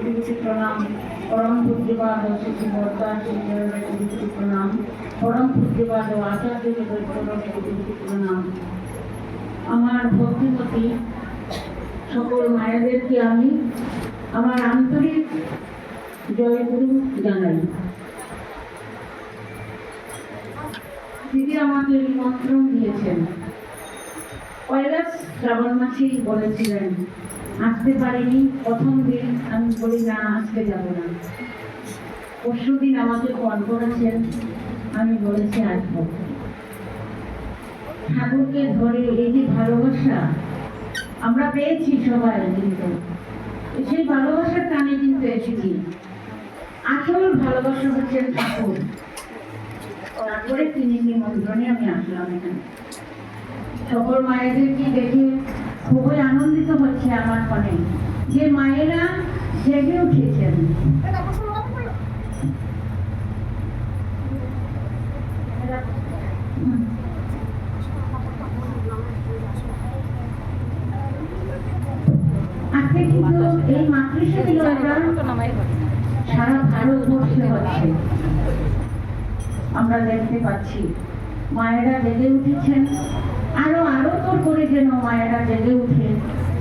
কোটি কোটি প্রণাম। পরম পূজ্যপাদ শ্রী বরদাস কোটি কোটি প্রণাম। পরম পূজ্যপাদ আচার্য কোটি কোটি প্রণাম। আমার ভক্তিমতী সকল মায়েদেরকে আমি আমার আন্তরিক জয়গুরু জানাই। দিদি আমাকে নিমন্ত্রণ দিয়েছেন, পয়লা শ্রাবণ মাসেই বলেছিলেন, আসতে পারিনি। প্রথম দিন আমি বলি না, আজকে যাব না। পরশু দিন আমাকে ফোন করেছেন, আমি বলেছি আসবো। ঠাকুরকে ধরে এই যে ভালোবাসা আমরা পেয়েছি সবাই, কিন্তু সেই ভালোবাসার টানে কিন্তু এসেছি। আসল ভালোবাসা হচ্ছেন ঠাকুর। তারপরে তিনি নিমন্ত্রণে আমি আসলাম এখানে। সকল মায়েদেরকে দেখে খুবই আনন্দিত হচ্ছে আমার মনে, যে মায়েরা জেগে উঠেছেন। আজকে কিন্তু এই মাতৃশক্তি সারা ভারতবর্ষে হচ্ছে, আমরা দেখতে পাচ্ছি। মায়েরা জেগে উঠেছেন, আরো আরো তোর করে যেন মায়েরা জেগে উঠে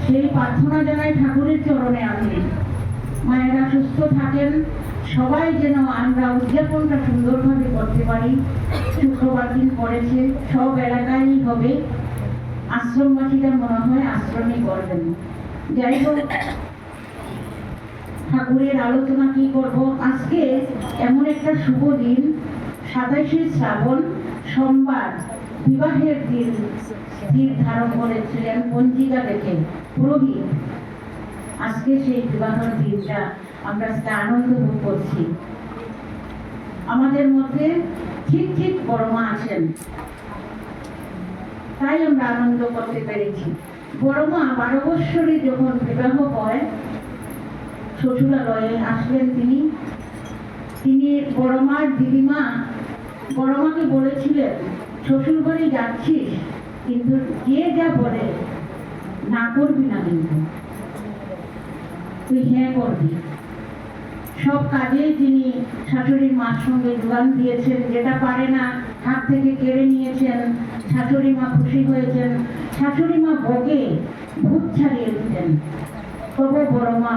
সেই প্রার্থনা জানাই ঠাকুরের চরণে। আমি মায়েরা সুস্থ থাকেন, সবাই যেন আমরা উদযাপনটা সুন্দরভাবে করতে পারি। শুক্রবার দিন পড়েছে, সব এলাকায় হবে। আশ্রমবাসীরা মনে হয় আশ্রমই করবেন। যাই হোক, ঠাকুরের আলোচনা কি করব আজকে। এমন একটা শুভ দিন, 27শে শ্রাবণ সোমবার, বিবাহের দিন ধারণ করেছিলেন পঞ্জিকা দেখে পুরোহিত। আজকে সেই বিবাহের দিনটা আমরা আনন্দ ভোগ করছি। আমাদের মধ্যে ঠিক ঠিক বড়মা আছেন, তাই আমরা আনন্দ করতে পেরেছি। বড়মা 12 বৎসরে যখন বিবাহ হয়, শ্বশুরালয়ে আসলেন তিনি। বড়মার দিদিমা বড়মাকে বলেছিলেন, শ্বশুর বাড়ি যাচ্ছিস, কিন্তু যে যা বলে না করবি না, কিন্তু তুই হ্যাঁ করবি। সব কাজে তিনি শাশুড়ির মার সঙ্গে যোগান দিয়েছেন, যেটা পারে না হাত থেকে কেড়ে নিয়েছেন। শাশুড়ি মা খুশি হয়েছেন, শাশুড়ি মা ভোগে ভূত ছাড়িয়ে দিতেন। তবু বড়মা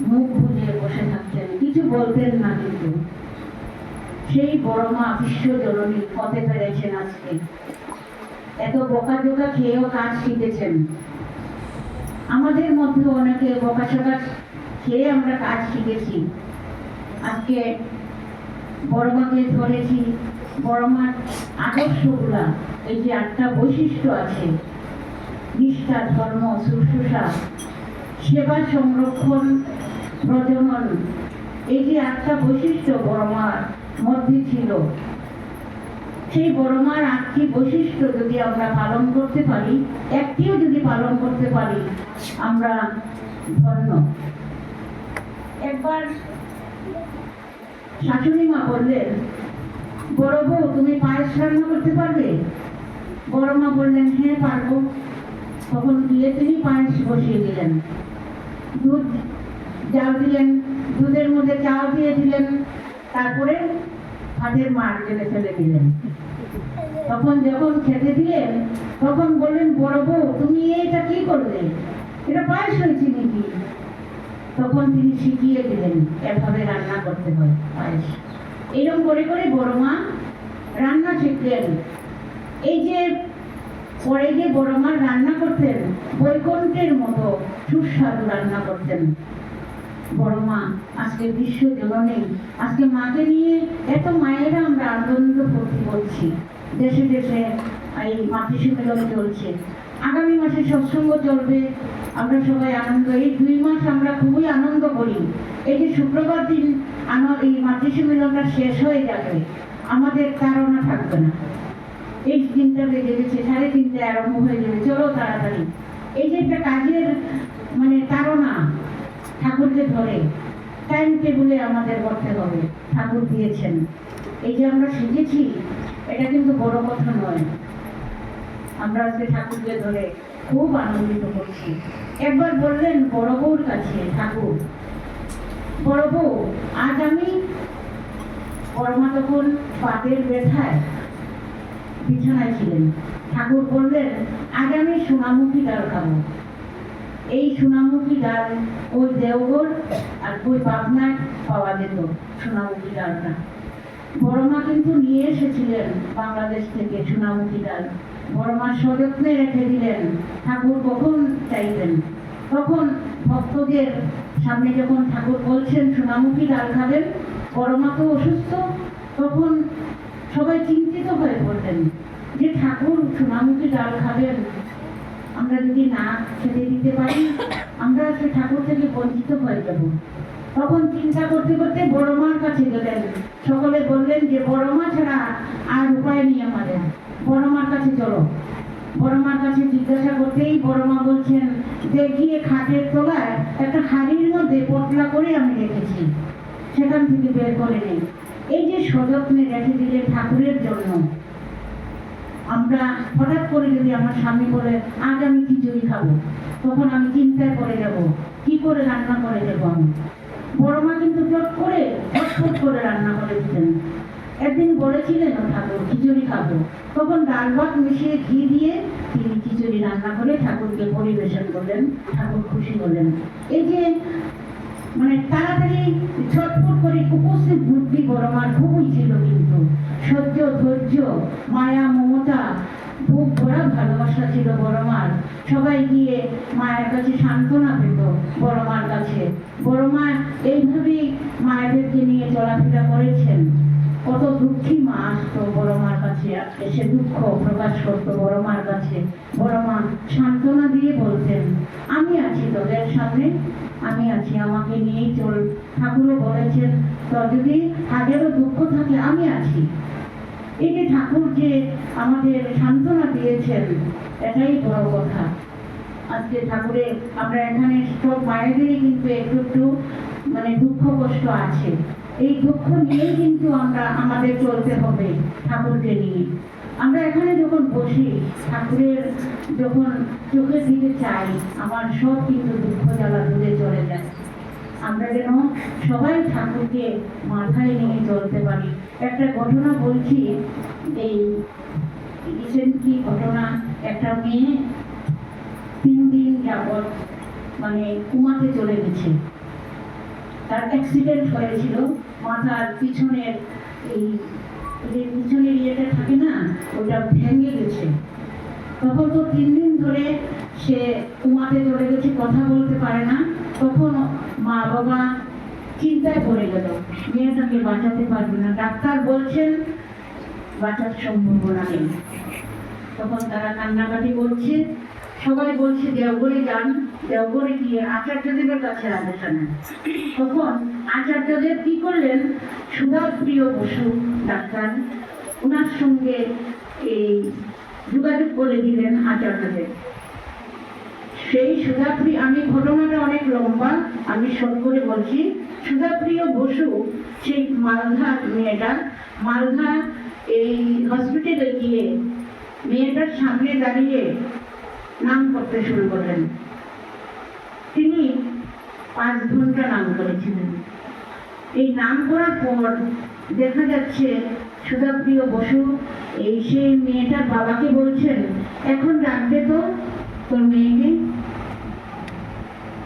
মুখ বুঝে বসে থাকতেন, কিছু বলতেন না। কিন্তু সেই বড়মা বিশ্বজননী হতে পেরেছেন আজকে। এত বোকা খেয়েও কাজ শিখেছেন। আমাদের মধ্যে অনেকে বোকা খেয়ে আমরা কাজ শিখেছি। আজকে বড়মাকে ধরেছি, বড়মার আদর্শগুলা, এই যে 8টা বৈশিষ্ট্য আছে, নিষ্ঠা, ধর্ম, শুশ্রূষা, সেবা, সংরক্ষণ, প্রজনন, এই যে 8টা বৈশিষ্ট্য বড়মার মধ্যে ছিল। সেই বড়মার 8টি বৈশিষ্ট্য যদি আমরা পালন করতে পারি, একটিও যদি পালন করতে পারি, আমরা ধন্য। একবার শাশুড়ি মা বললেন, বড় বউ তুমি পায়েস রান্না করতে পারবে? বড়মা বললেন, হ্যাঁ পারবো। তখন তিনি পায়েস বসিয়ে দিলেন, দুধ জাল দিলেন, দুধের মধ্যে চাল দিয়ে দিলেন, তারপরে ভাতের মার ঢেলে ফেলে দিলেন। তখন যখন খেতে দিলেন, তখন বললেন, বড় বউ তুমি এটা কি করলে? এটা পায়েস হয়েছে নাকি? তখন তিনি শিখিয়ে দিলেন, এভাবে রান্না করতে হয় পায়েস। এরকম করে করে বড়মা রান্না শিখলেন। এই যে পরে যে বড়মা রান্না করতেন, বৈকুণ্ঠের মতো সুস্বাদু রান্না করতেন বড়মা। আজকে বিশ্বজননী, আজকে মাকে নিয়ে এত মায়েরা আমরা আনন্দ ফুর্তি করছি। দেশে দেশে এই মাতৃসম্মেলন চলছে, আগামী মাসে সৎসঙ্গ চলবে। আমরা সবাই আনন্দ, এই 2 মাস আমরা খুবই আনন্দ করি। এই যে শুক্রবার দিন আমার এই মাতৃসম্মেলনটা শেষ হয়ে যাবে, আমাদের তাড়না থাকবে না। এই দিনটা বেজে গেছে, 3:30 আরম্ভ হয়ে যাবে, চলো তাড়াতাড়ি। এই যে একটা কাজের তাড়না, ঠাকুরকে ধরে টাইম টেবিলে আমাদের করতে হবে। ঠাকুর দিয়েছেন, এই যে আমরা শিখেছি, এটা কিন্তু বড় কথা নয়। আমরা আজকে ঠাকুরকে ধরে খুব আনন্দিত করছি। একবার বললেন বড় বউর কাছে ঠাকুর, বড় বউ, আজ আমি, বড়মা তখন পাতের ব্যথায় বিছানায় ছিলেন। ঠাকুর বললেন, আজ আমি সোনামুখী ডাল খাবো। এই সোনামুখী ডাল ওই দেওঘর আর ওই পাবনায় পাওয়া যেত সোনামুখী ডালটা। বড়মা কিন্তু নিয়ে এসেছিলেন বাংলাদেশ থেকে সোনামুখী ডাল। বড়মা সযত্নে রেখে দিলেন, ঠাকুর কখন চাইতেন। তখন ভক্তদের সামনে যখন ঠাকুর বলছেন সোনামুখী ডাল খাবেন, বড়মা তো অসুস্থ, তখন সবাই চিন্তিত হয়ে পড়লেন যে ঠাকুর সোনামুখী ডাল খাবেন, আমরা যদি না খেতে দিতে পারি আমরা সে ঠাকুর থেকে বঞ্চিত হয়ে যাব। তখন চিন্তা করতে করতে বড়মার কাছে গেলেন। সকলে বললেন যে বড়মা ছাড়া আর উপায় নেই আমাদের, বড়মার কাছে চলো। বড়মার কাছে জিজ্ঞাসা করতেই বড়মা বলছেন, দেখিয়ে খাটের তলায় একটা হাড়ির মধ্যে পটলা করে আমি রেখেছি, সেখান থেকে বের করে নেই। এই যে সযত্নে রেখে দিলে ঠাকুরের জন্য, আমরা হঠাৎ করে যদি আমার স্বামী বলে আজ আমি খিচুড়ি খাবো, তখন আমি চিন্তায় পড়ে যাব কি করে রান্না করে দেবো আমি। বড়মা কিন্তু ঝটপট করে রান্না করে দিতেন। একদিন বলেছিলেন ঠাকুর খিচুড়ি খাবো, তখন ডাল ভাত মিশিয়ে ঘি দিয়ে তিনি খিচুড়ি রান্না করে ঠাকুরকে পরিবেশন করলেন। ঠাকুর খুশি হলেন। এই যে মানে তাড়াতাড়ি ঝটপট করে উপস্থিত বুদ্ধি বড়মার খুবই ছিল, কিন্তু সহ্য, ধৈর্য, মায়া, মমতা, বুক ভরা ভালোবাসা ছিল বড়মার। সবাই গিয়ে মায়ের কাছে সান্ত্বনা পেত বড়মার কাছে। বড়মা এইভাবেই মায়েদেরকে নিয়ে চলাফেরা করেছেন। কত দুঃখী মা আসতো বড়মার কাছে, এসে দুঃখ প্রকাশ করতো বড়মার কাছে। বড়মা সান্ত্বনা দিয়ে বলতেন, আমি আছি তোদের সামনে, আমি আছি, আমাকে নিয়েই চল। ঠাকুরও বলেছেন, তোর যদি আগেরও দুঃখ থাকে আমি আছি। এই যে ঠাকুর যে আমাদের সান্ত্বনা দিয়েছেন, এটাই বড় কথা। আজকে ঠাকুরে আমরা এখানে সব মায়েদেরই কিন্তু একটু একটু মানে দুঃখ কষ্ট আছে। এই দুঃখ নিয়েই কিন্তু আমাদের চলতে হবে ঠাকুরকে নিয়ে। আমরা এখানে যখন বসি, ঠাকুরের যখন চোখের দিকে চাই, আমার সব কিন্তু দুঃখ জ্বালা দূরে চলে যায়। আমরা যেন সবাই ঠাকুরকে মাথায় নিয়ে চলতে পারি। একটা ঘটনা বলছি, এই রিসেন্টলি ঘটনা, একটা মেয়ে 3 দিন যাবৎ মানে কুমাতে চলে গেছে। তার অ্যাক্সিডেন্ট হয়েছিল, মাথার পিছনের এই পিছনের ইয়েটা থাকে না, ওটা ভেঙে গেছে। তখন তো 3 দিন ধরে সে কুমাতে চলে গেছে, কথা বলতে পারে না। তখন মা বাবা চিন্তায় পড়ে গেল, মেয়েটাকে বাঁচাতে পারবে না, ডাক্তার বলছেন বাঁচার সম্ভাবনা নেই। তখন তারা কান্নাকাটি করছে, সবাই বলছে দেওঘরে যান, দেওঘরে গিয়ে আচার্যদেবের কাছে আদেশা নেন। তখন আচার্যদেব কি করলেন, সুধাপ্রিয় বসু ডাক্তার, ওনার সঙ্গে এই যোগাযোগ করে দিলেন আচার্যদেব। সেই সুধাপ্রিয়, আমি ঘটনাটা অনেক লম্বা, আমি শর্ট করে বলছি। সুধাপ্রিয় বসু সেই মালদার মেয়েটা, মালদা এই হসপিটালে গিয়ে মেয়েটার সামনে দাঁড়িয়ে নাম করতে শুরু করলেন। তিনি 5 ঘন্টা নাম করেছিলেন। এই নাম করার পর দেখা যাচ্ছে সুধাপ্রিয় বসু সেই মেয়েটার বাবাকে বলছেন, এখন ডাকবে তো তোর মেয়েকে।